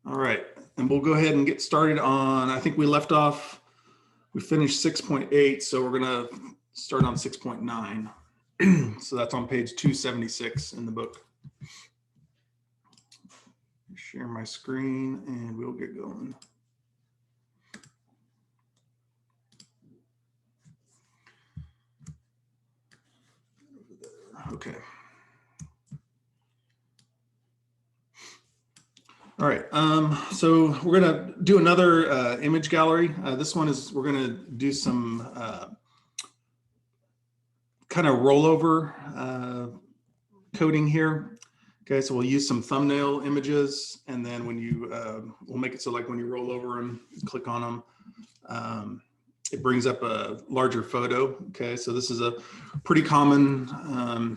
All right, and we'll go ahead and get started on, I think we left off, we finished 6.8, so we're gonna start on 6.9. So that's on page 276 in the book. Share my screen and we'll get going. Okay. All right, so we're gonna do another image gallery. This one is, we're gonna do some kind of rollover coding here. Okay, so we'll use some thumbnail images, and then when you, we'll make it so like when you roll over and click on them, it brings up a larger photo. Okay, so this is a pretty common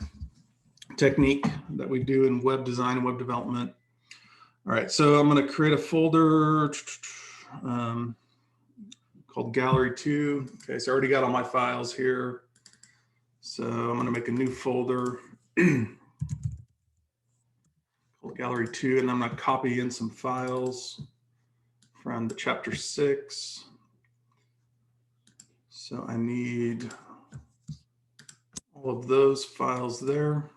technique that we do in web design and web development. All right, so I'm going to create a folder called Gallery 2. Okay, so I already got all my files here. So I'm going to make a new folder called Gallery 2, and I'm going to copy in some files from the chapter 6. So I need all of those files there.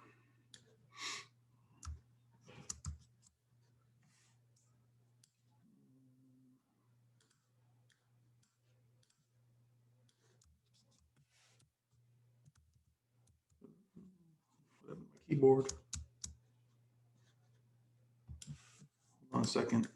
My keyboard. Hold on a second.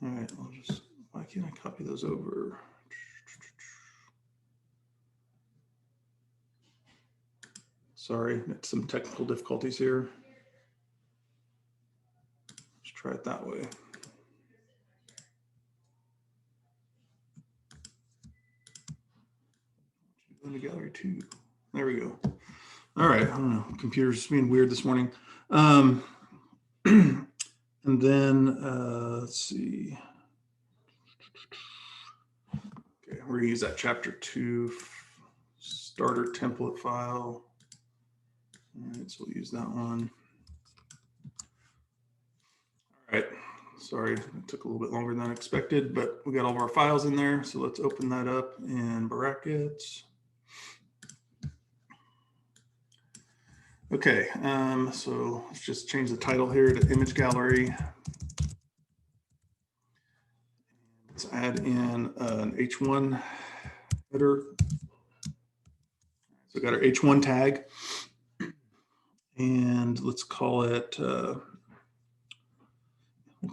All right, I'll just, why can't I copy those over? Sorry, some technical difficulties here. Let's try it that way. In the Gallery 2. There we go. All right, I don't know, computer's being weird this morning. And then let's see. Okay, we're gonna use that chapter 2 starter template file. All right, so we'll use that one. All right, sorry, it took a little bit longer than expected, but we got all of our files in there. So let's open that up in brackets. Okay, so let's just change the title here to image gallery. Let's add in an H1 header. So we got our H1 tag, and let's call it, we'll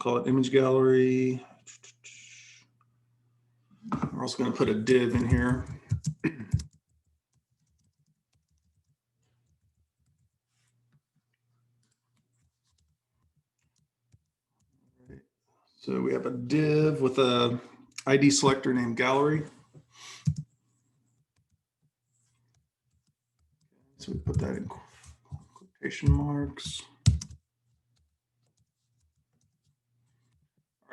call it image gallery. We're also going to put a div in here. So we have a div with a ID selector named gallery. So we put that in quotation marks.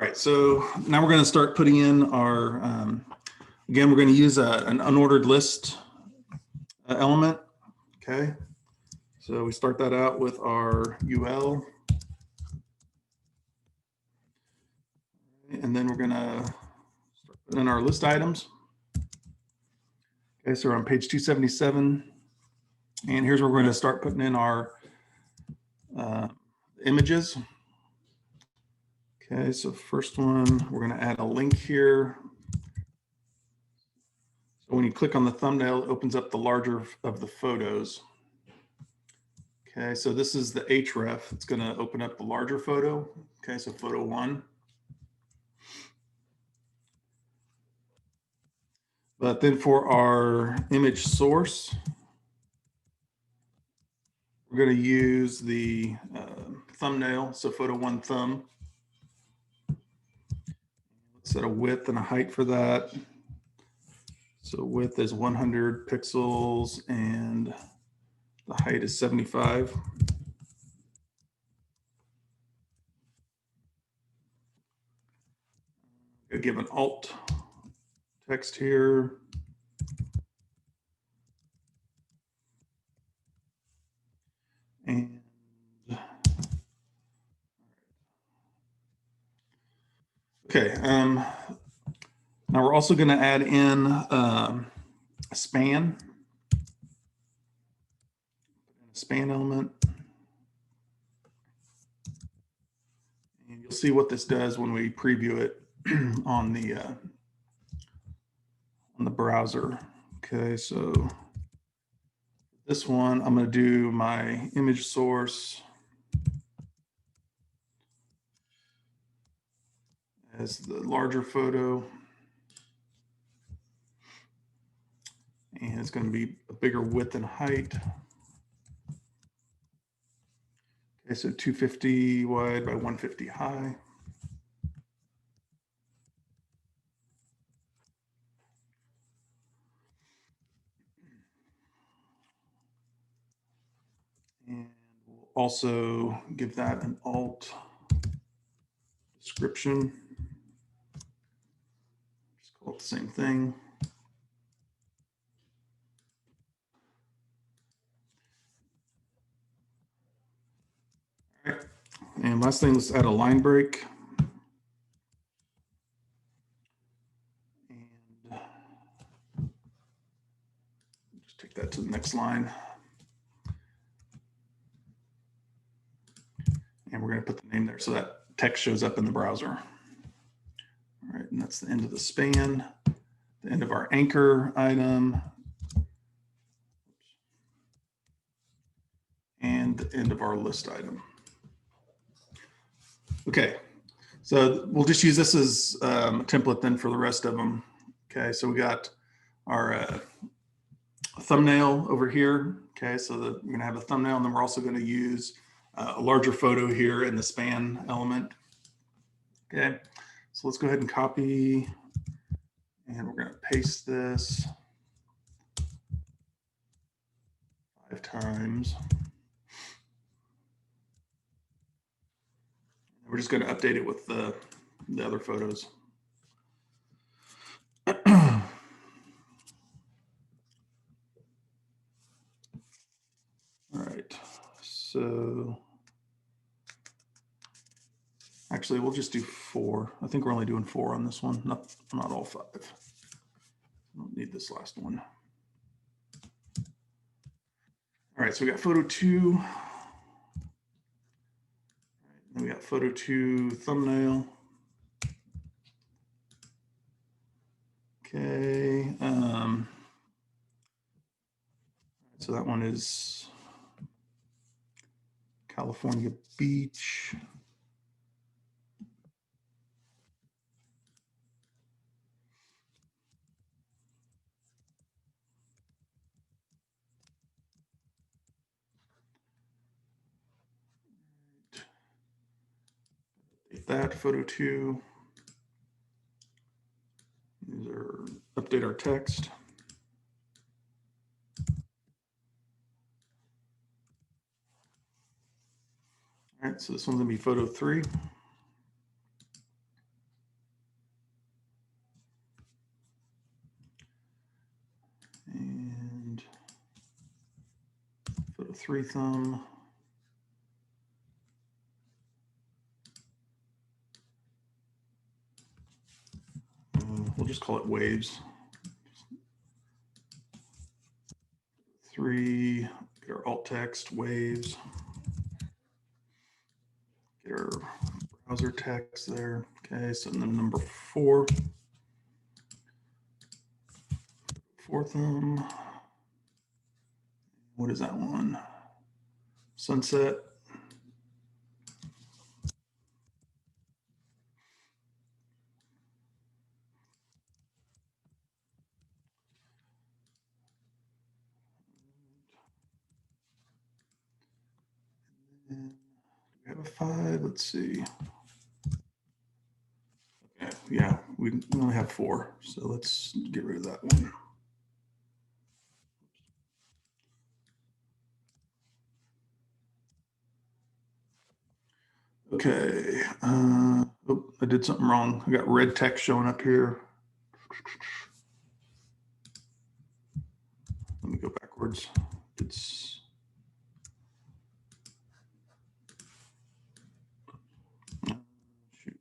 All right, so now we're going to start putting in our, again, we're going to use an unordered list element. Okay, so we start that out with our UL. And then we're going to start putting in our list items. Okay, so we're on page 277. And here's where we're going to start putting in our images. Okay, so first one, we're going to add a link here. So when you click on the thumbnail, it opens up the larger of the photos. Okay, so this is the href. It's going to open up the larger photo. Okay, so photo 1. But then for our image source, we're going to use the thumbnail, so photo 1 thumb. Let's set a width and a height for that. So width is 100 pixels and the height is 75. give an alt text here. And okay, now we're also going to add in a span element. And you'll see what this does when we preview it on the browser. Okay, so this one, I'm going to do my image source as the larger photo. And it's going to be a bigger width and height. Okay, so 250 wide by 150 high. And we'll also give that an alt description. Just call it the same thing. All right. And last thing, let's add a line break. And just take that to the next line. And we're going to put the name there so that text shows up in the browser. All right, and that's the end of the span, the end of our anchor item, and the end of our list item. Okay, so we'll just use this as a template then for the rest of them. Okay, so we got our thumbnail over here. Okay, so we're going to have a thumbnail, and then we're also going to use a larger photo here in the span element. Okay, so let's go ahead and copy, and we're going to paste this 5 times. We're just going to update it with the other photos. All right, so actually we'll just do 4. I think we're only doing 4 on this one, not all 5. I don't need this last one. All right, so we got photo 2. Then we got photo 2 thumbnail. Okay, so that one is California Beach. That photo 2. These are update our text. All right, so this one's gonna be photo 3. And photo 3 thumb. We'll just call it waves. 3, get our alt text, waves. Get our browser text there. Okay, so then number 4. 4 thumb. What is that one? Sunset. And we have a 5. Let's see. Okay, yeah, we only have 4, so let's get rid of that one. Okay, oh, I did something wrong. I got red text showing up here. Let me go backwards. It's shoot.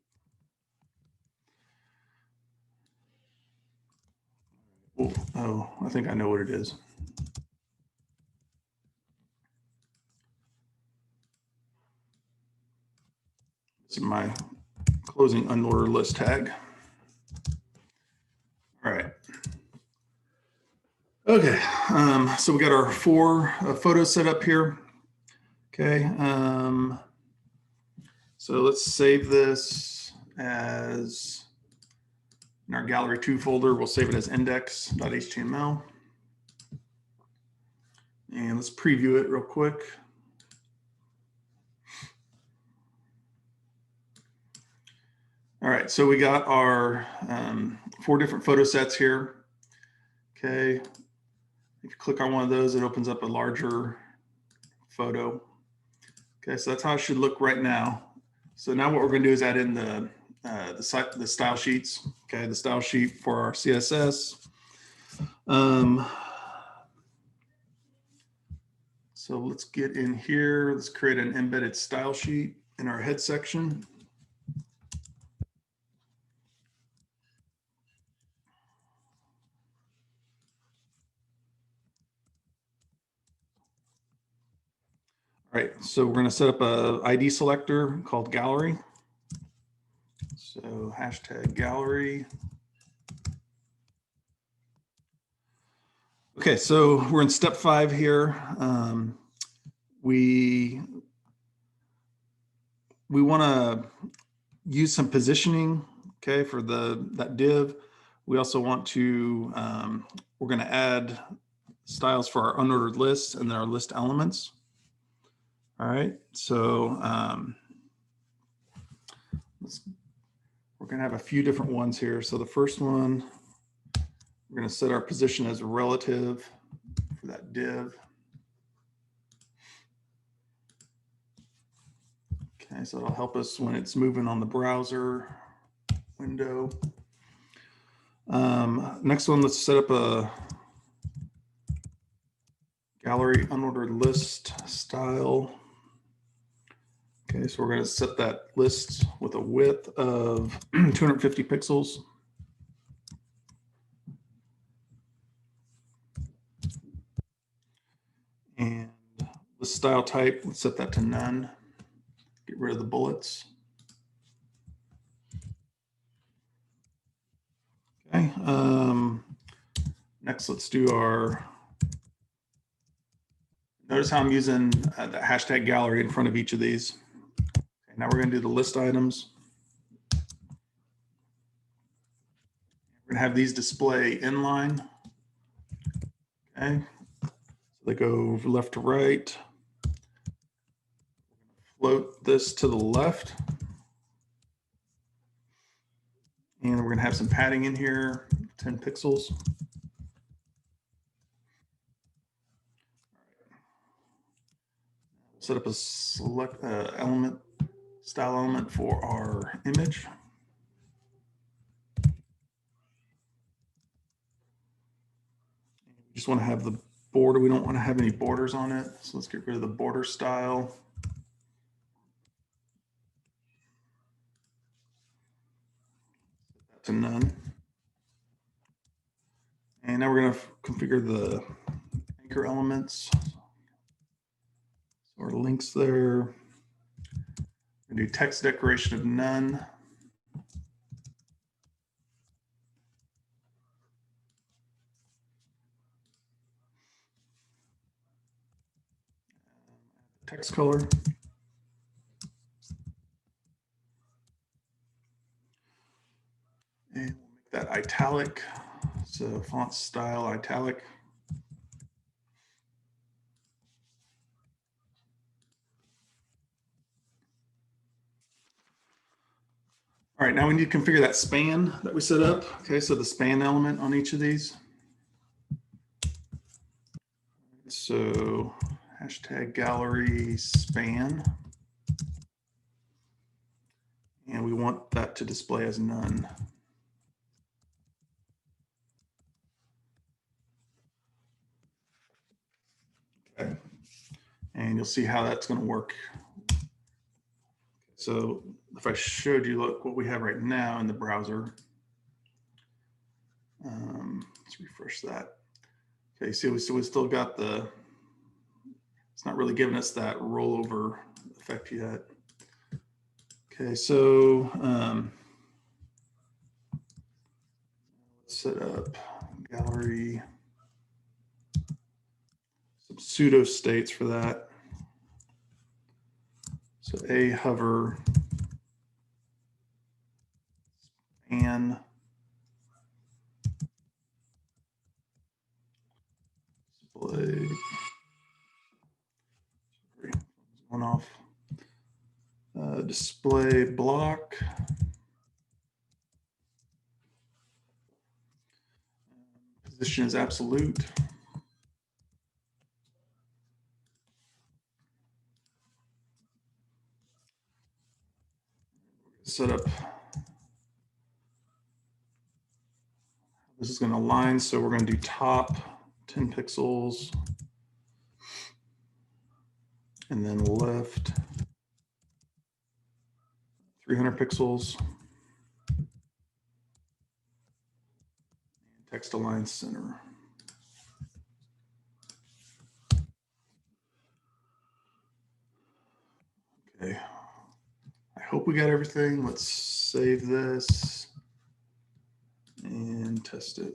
Oh, I think I know what it is. This is my closing unordered list tag. All right. Okay, so we got our 4 photos set up here. Okay, so let's save this as in our gallery 2 folder. We'll save it as index.html. And let's preview it real quick. All right, so we got our 4 different photo sets here. Okay, if you click on one of those, it opens up a larger photo. Okay, so that's how it should look right now. So now what we're going to do is add in the style sheets. Okay, the style sheet for our CSS. So let's get in here. Let's create an embedded style sheet in our head section. All right, so we're going to set up a ID selector called gallery. So hashtag gallery. Okay, so we're in step 5 here. We want to use some positioning, okay, for that div. We also want to, we're going to add styles for our unordered lists and then our list elements. All right, so we're going to have a few different ones here. So the first one, we're going to set our position as a relative for that div. Okay, so it'll help us when it's moving on the browser window. Next one, let's set up a gallery unordered list style. Okay, so we're going to set that list with a width of 250 pixels. And the style type, let's set that to none. Get rid of the bullets. Okay, next let's do our, notice how I'm using the hashtag gallery in front of each of these. Okay, now we're going to do the list items. We're going to have these display inline. Okay, so they go left to right. Float this to the left. And we're going to have some padding in here, 10 pixels. Set up a select style element for our image. We just want to have the border. We don't want to have any borders on it. So let's get rid of the border style. Set that to none. And now we're going to configure the anchor elements. So our links there. We're going to do text decoration of none. Text color. And we'll make that italic. So font style italic. All right, now we need to configure that span that we set up. Okay, so the span element on each of these. So hashtag gallery span. and we want that to display as none. Okay, and you'll see how that's going to work. So if I showed you, look what we have right now in the browser. Let's refresh that. Okay, so we still got the, it's not really giving us that rollover effect yet. Okay, so let's set up gallery, some pseudo states for that. So a hover and display going off. Display block. Position is absolute. Set up. This is going to align, so we're going to do top 10 pixels and then left 300 pixels. Text align center. Okay, I hope we got everything. Let's save this and test it.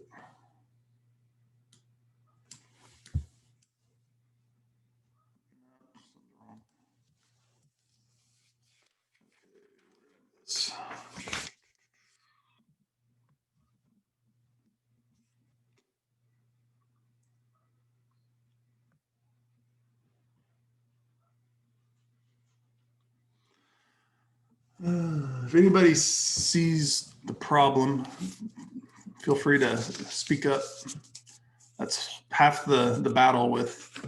If anybody sees the problem, feel free to speak up. That's half the battle with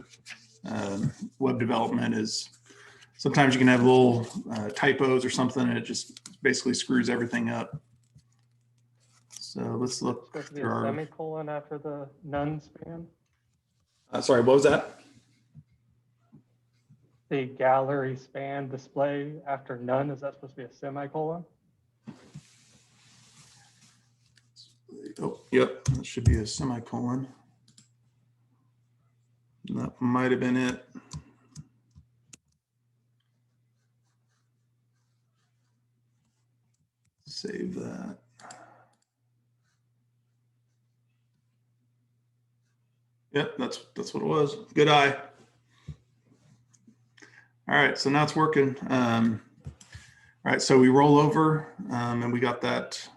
web development is sometimes you can have little typos or something and it just basically screws everything up. So let's look through our semicolon after the none span. Sorry, what was that? The gallery span display after none, is that supposed to be a semicolon? Oh, yep, that should be a semicolon. That might have been it. Save that. Yep, that's what it was. Good eye. All right, so now it's working. All right, so we roll over and we got that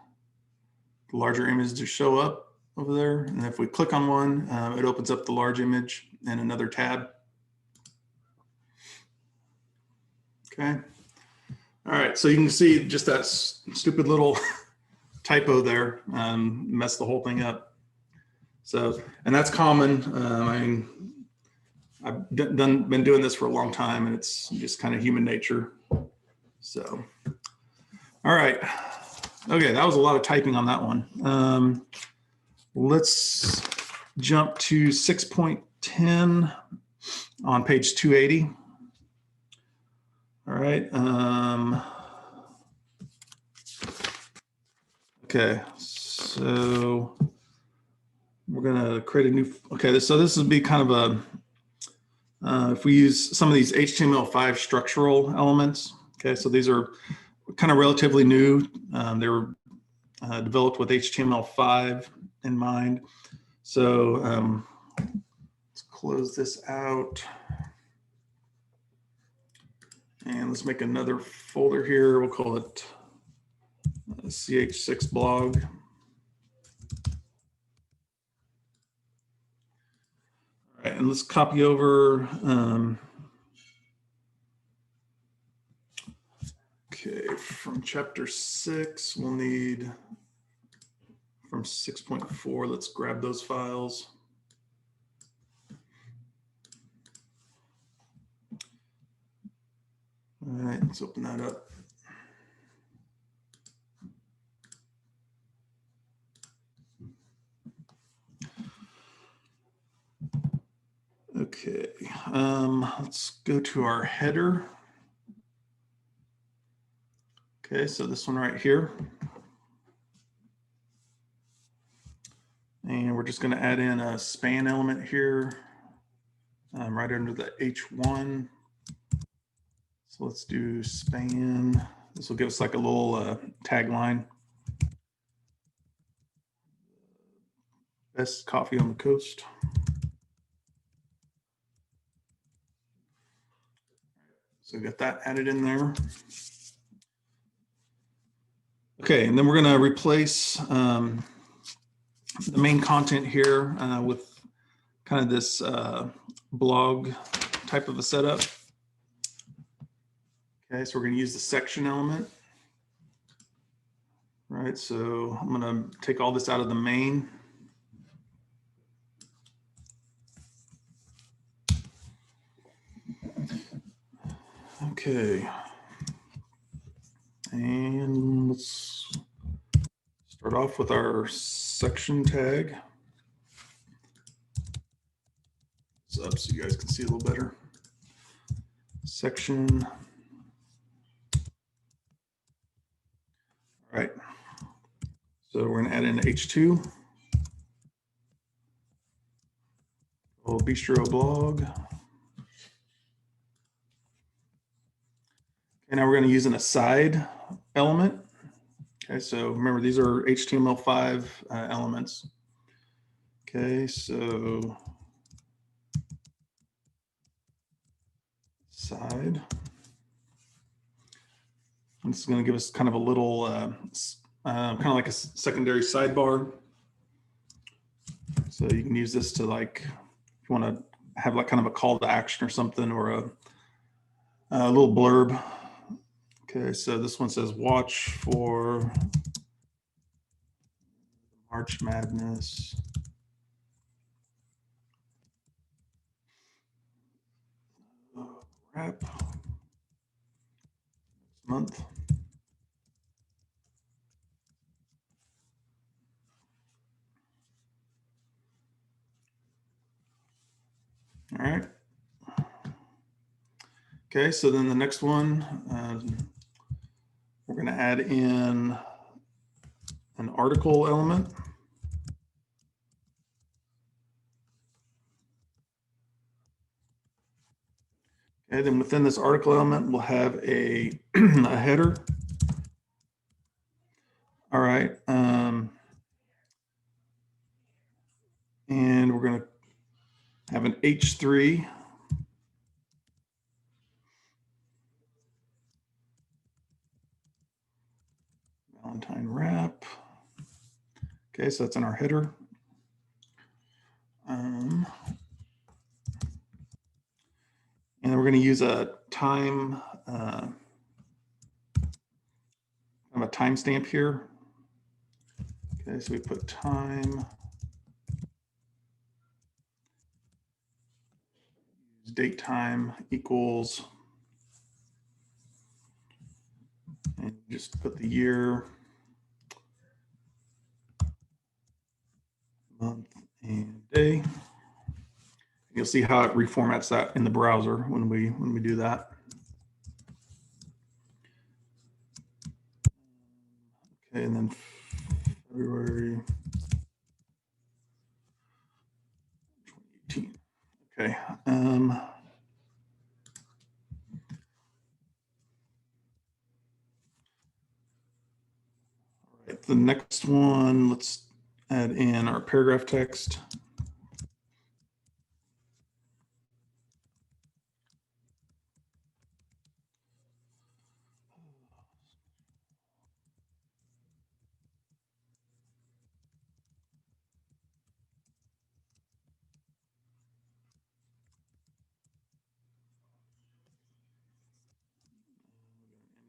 larger image to show up over there. And if we click on one, it opens up the large image in another tab. Okay. All right, so you can see just that stupid little typo there messed the whole thing up. So, and that's common. I mean, I've been doing this for a long time and it's just kind of human nature. So, all right. Okay, that was a lot of typing on that one. Let's jump to 6.10 on page 280. All right. Okay, so we're gonna create a new, okay, so this would be kind of a, if we use some of these HTML5 structural elements, okay, so these are kind of relatively new. They were developed with HTML5 in mind. So let's close this out. And let's make another folder here. We'll call it CH6 blog. All right, and let's copy over. Okay, from chapter 6, we'll need from 6.4, let's grab those files. All right, let's open that up. Okay, let's go to our header. Okay, so this one right here. And we're just going to add in a span element here, right under the H1. So let's do span. This will give us like a little tagline. Best coffee on the coast. So we got that added in there. Okay, and then we're going to replace the main content here with kind of this blog type of a setup. Okay, so we're going to use the section element. Right, so I'm going to take all this out of the main. Okay, and let's start off with our section tag. It's up so you guys can see a little better. Section. All right, so we're going to add in H2. Little bistro blog. And now we're going to use an aside element. Okay, so remember these are HTML5 elements. Okay, so side. And this is going to give us kind of a little, kind of like a secondary sidebar. So you can use this to like, if you want to have like kind of a call to action or something, or a little blurb. Okay, so this one says watch for March Madness wrap next month. All right. Okay, so then the next one, we're going to add in an article element. Okay, then within this article element, we'll have a, a header. All right. And we're going to have an H3. Valentine wrap. Okay, so that's in our header. And then we're going to use a time, kind of a timestamp here. Okay, so we put time, date time equals, and just put the year, month, and day. You'll see how it reformats that in the browser when we do that. Okay, and then February 2018. Okay. All right, the next one, let's add in our paragraph text.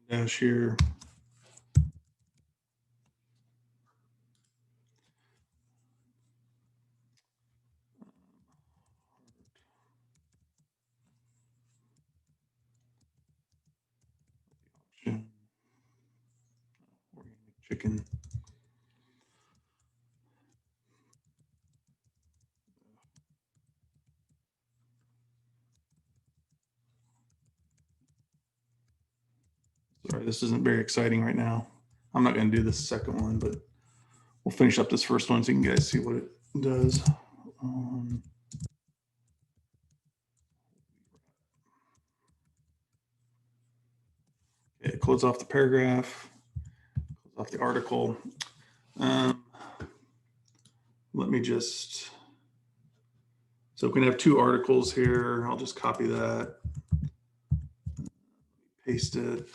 Dash here. Chicken. Sorry, this isn't very exciting right now. I'm not going to do this second one, but we'll finish up this first one so you can guys see what it does. Okay, close off the paragraph, close off the article. Let me just, so we're going to have two articles here. I'll just copy that, paste it.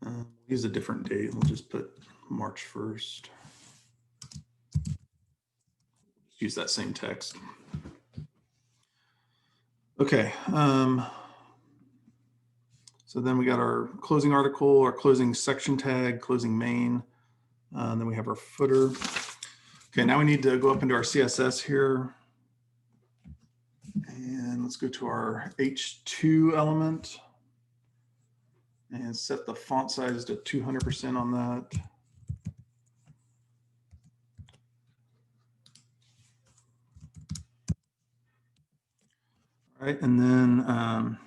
We'll use a different date. We'll just put March 1st. Just use that same text. Okay. So then we got our closing article, our closing section tag, closing main. Then we have our footer. Okay, now we need to go up into our CSS here. And let's go to our H2 element and set the font size to 200% on that. All right, and then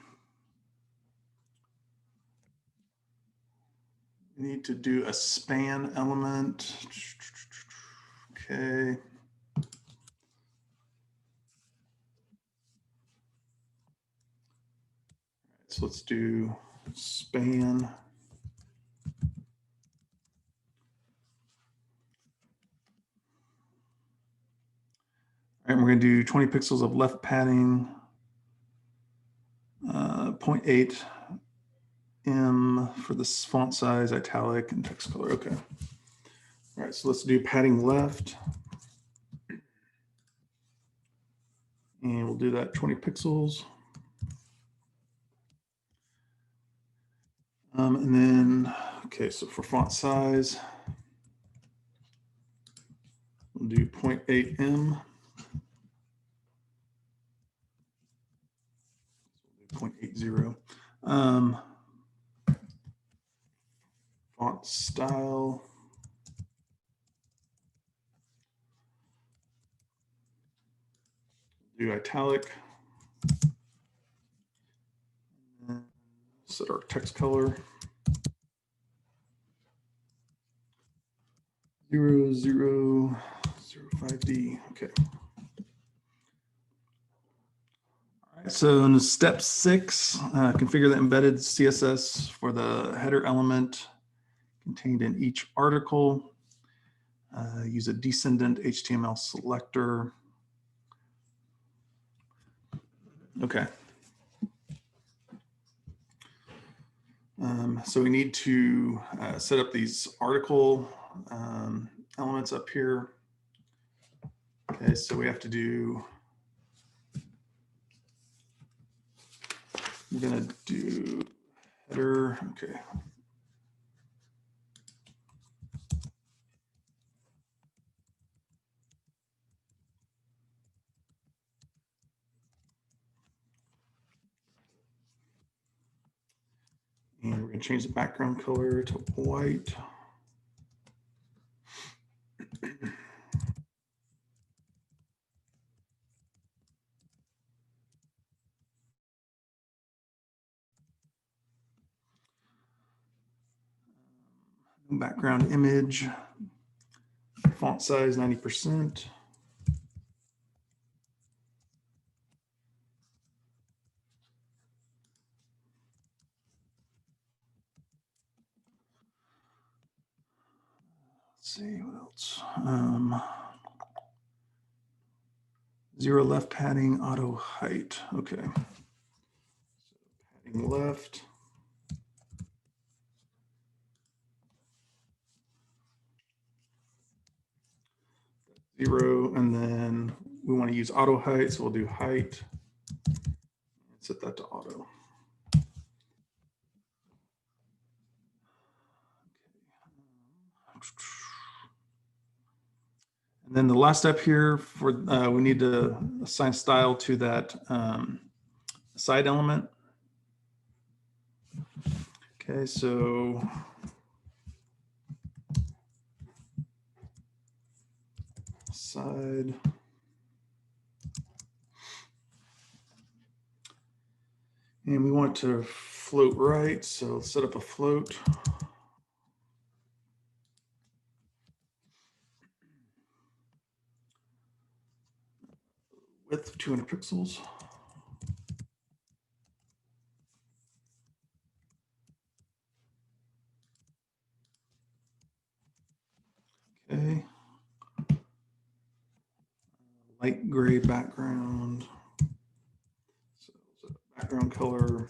we need to do a span element. Okay. So let's do span. All right, we're going to do 20 pixels of left padding, 0.8 M for this font size, italic, and text color. Okay. All right, so let's do padding left. And we'll do that 20 pixels. And then, okay, so for font size, we'll do 0.8 M. 0.80. Font style. Do italic. And set our text color. 0005D. Okay. All right. So in step 6, configure the embedded CSS for the header element contained in each article. Use a descendant HTML selector. Okay. So we need to set up these article elements up here. Okay, so we have to do, I'm gonna do header, okay. And we're gonna change the background color to white. Background image, font size 90%. Let's see what else. 0 left padding, auto height. Okay. So padding left. 0, and then we want to use auto height, so we'll do height. Set that to auto. And then the last step here for we need to assign style to that side element. Okay, so side. And we want to float right, so let's set up a float. Width 200 pixels. Okay. Light gray background. So background color.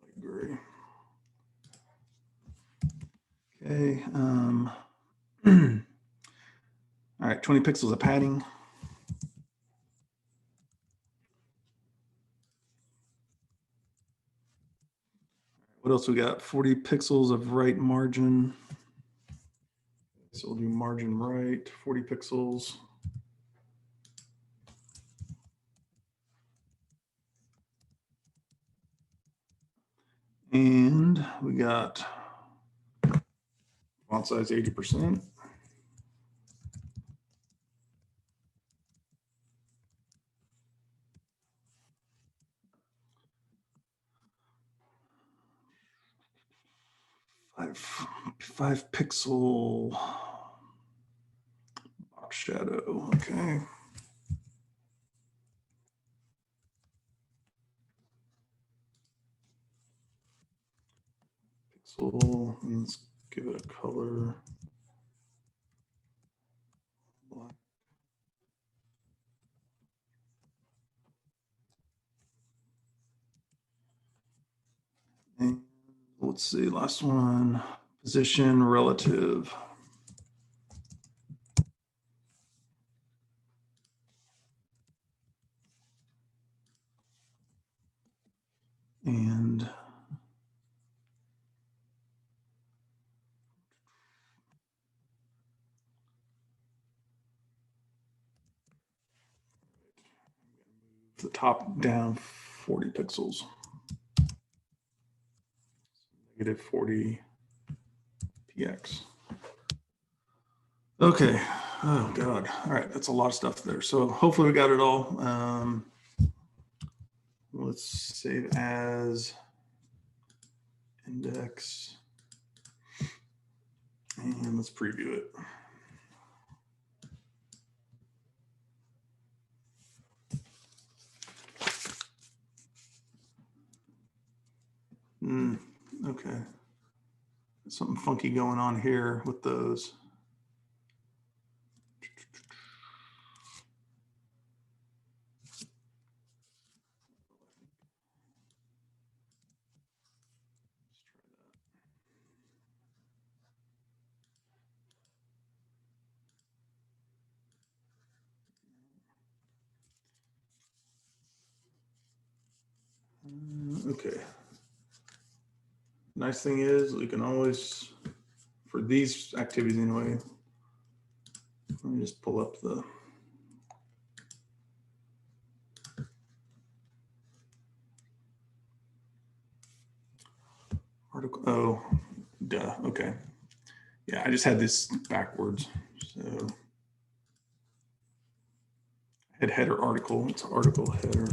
Light gray. Okay. All right, 20 pixels of padding. What else we got? 40 pixels of right margin. So we'll do margin right, 40 pixels. And we got font size 80%. Five pixel box shadow. Okay. Pixel. Let's give it a color. Black. And let's see, last one. Position relative. And the top down 40 pixels. Negative 40 px. Okay. Oh God. All right. That's a lot of stuff there. So hopefully we got it all. Let's save as index and let's preview it. Okay. Something funky going on here with those. Okay. Nice thing is we can always, for these activities anyway, let me just pull up the article. Oh, duh. Okay. Yeah, I just had this backwards. So header article. It's article header.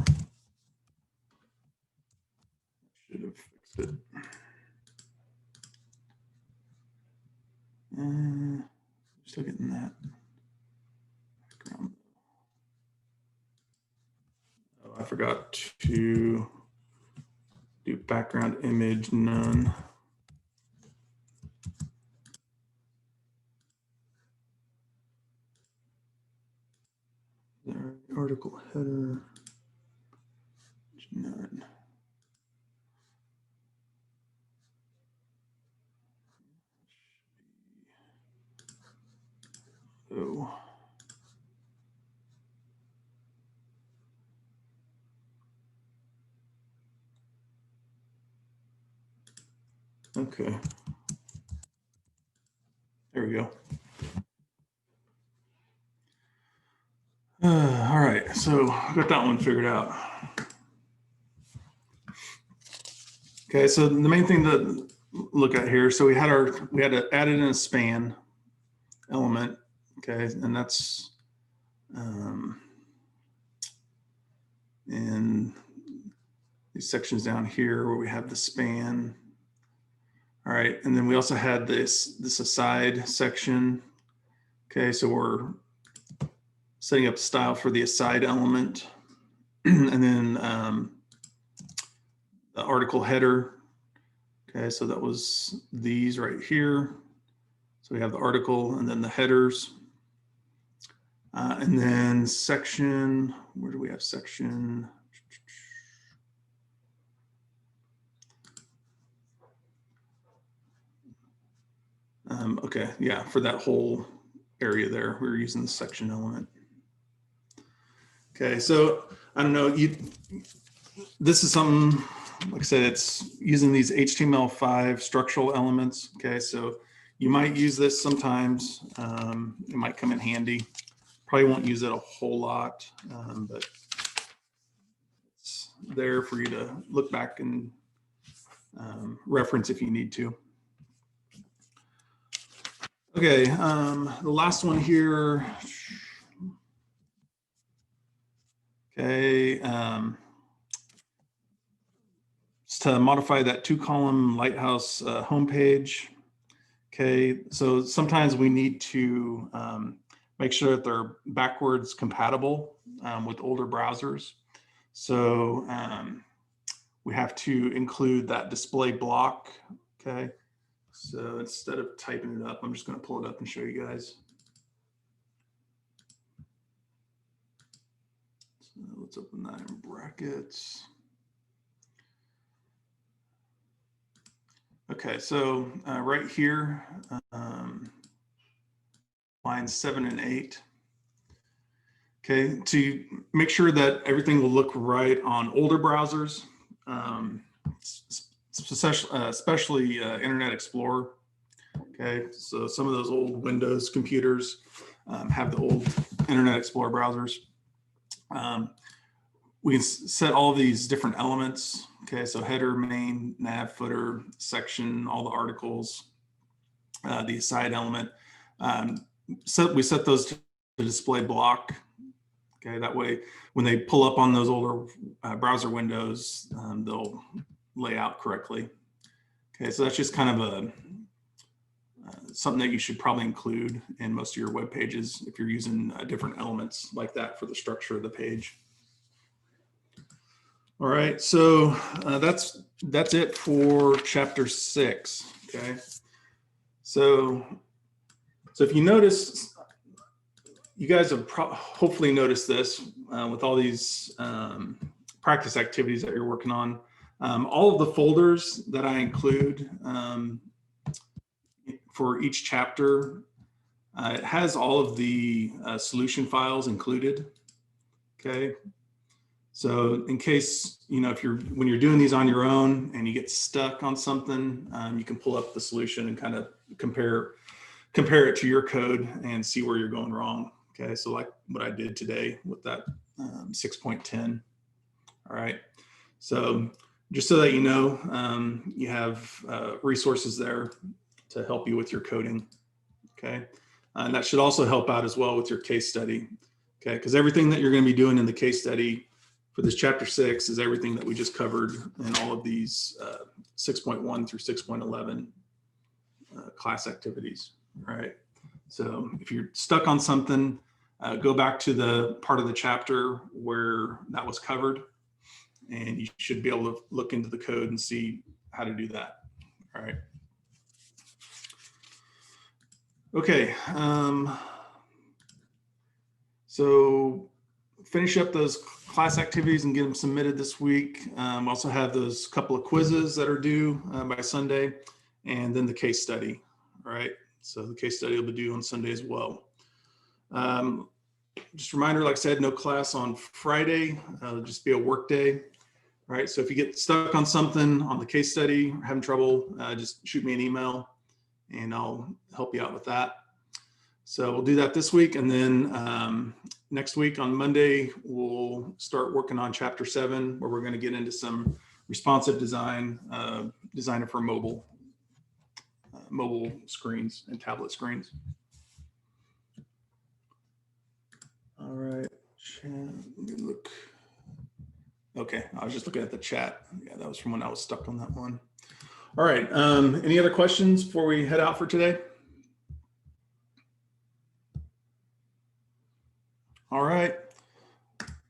Should have fixed it. Still getting that. Background. Oh, I forgot to do background image none. There, article header none. Oh. Okay. There we go. All right, so I got that one figured out. Okay, so the main thing to look at here, so we had added in a span element, okay, and that's these sections down here where we have the span. All right, and then we also had this aside section. Okay, so we're setting up style for the aside element. And then the article header. Okay, so that was these right here. So we have the article and then the headers. And then section, where do we have section? Okay, yeah, for that whole area there, we were using the section element. Okay, so I don't know, this is something, like I said, it's using these HTML5 structural elements. Okay, so you might use this sometimes. It might come in handy. Probably won't use it a whole lot, but it's there for you to look back and reference if you need to. Okay, the last one here. Okay, it's to modify that 2-column Lighthouse homepage. Okay, so sometimes we need to make sure that they're backwards compatible with older browsers. So we have to include that display block. Okay, so instead of typing it up, I'm just going to pull it up and show you guys. So let's open that in brackets. Okay, so right here, lines 7 and 8. Okay, to make sure that everything will look right on older browsers, especially Internet Explorer. Okay, so some of those old Windows computers have the old Internet Explorer browsers. We can set all these different elements. Okay, so header, main, nav, footer, section, all the articles, the aside element. So we set those to display block. Okay, that way when they pull up on those older browser windows, they'll lay out correctly. Okay, so that's just kind of a something that you should probably include in most of your web pages if you're using different elements like that for the structure of the page. All right, so that's it for chapter 6. Okay, so if you notice, you guys have hopefully noticed this with all these practice activities that you're working on. All of the folders that I include for each chapter, it has all of the solution files included. Okay, so in case, you know, when you're doing these on your own and you get stuck on something, you can pull up the solution and kind of compare it to your code and see where you're going wrong. Okay, so like what I did today with that 6.10. All right, so just so that you know, you have resources there to help you with your coding. Okay, and that should also help out as well with your case study. Okay, because everything that you're going to be doing in the case study for this chapter 6 is everything that we just covered in all of these 6.1 through 6.11 class activities. All right, so if you're stuck on something, go back to the part of the chapter where that was covered, and you should be able to look into the code and see how to do that. All right. Okay, so finish up those class activities and get them submitted this week. Also have those couple of quizzes that are due by Sunday, and then the case study. All right, so the case study will be due on Sunday as well. Just a reminder, like I said, no class on Friday. It'll just be a work day. All right, so if you get stuck on something on the case study, or having trouble, just shoot me an email and I'll help you out with that. So we'll do that this week, and then next week on Monday, we'll start working on chapter 7, where we're going to get into some responsive design, designing for mobile screens and tablet screens. All right, let me look. Okay, I was just looking at the chat. Yeah, that was from when I was stuck on that one. All right, any other questions before we head out for today? All right.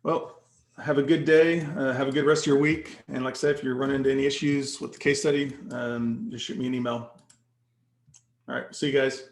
Well, have a good day. Have a good rest of your week. And like I said, if you run into any issues with the case study, just shoot me an email. All right, see you guys.